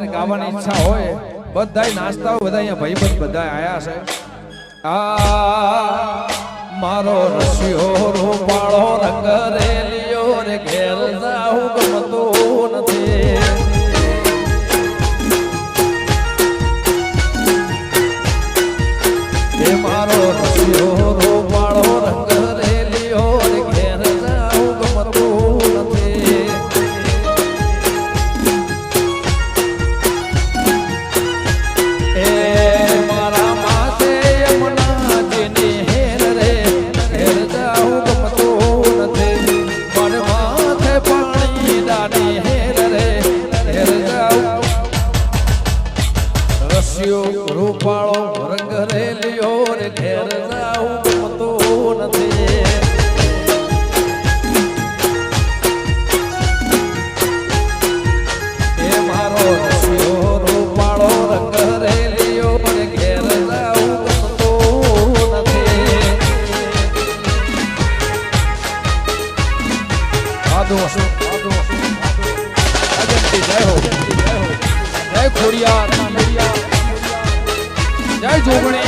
ને ગાવાની ઈચ્છા હોય બધાય નાચતા હોય, બધા અહીંયા ભાઈબંધ બધા આયા છે. મારો રસિયો રૂપાળો રંગ રેલિયો રે ઘેર જાઉં ગમતું નથી. એ મારો રસિયો રૂપાળો રંગ રેલિયો રે ઘેર જાઉં ગમતું નથી. એ મારા માથે યમુનાજીની હેર રે ઘેર જાઉં ગમતું નથી. મારે માથે પાણી દાની હેર રે ઘેર જાઉં. રસિયો રૂપાળો રંગ રેલિયો રે ઘેર જાઉં ગમતું નથી. એ મારો રસિયો રૂપાળો રંગ રેલિયો રે ઘેર જાઉં ગમતું નથી. સાધુ અજંતી જય હો, જય ખોડિયાર, જય જોગણી.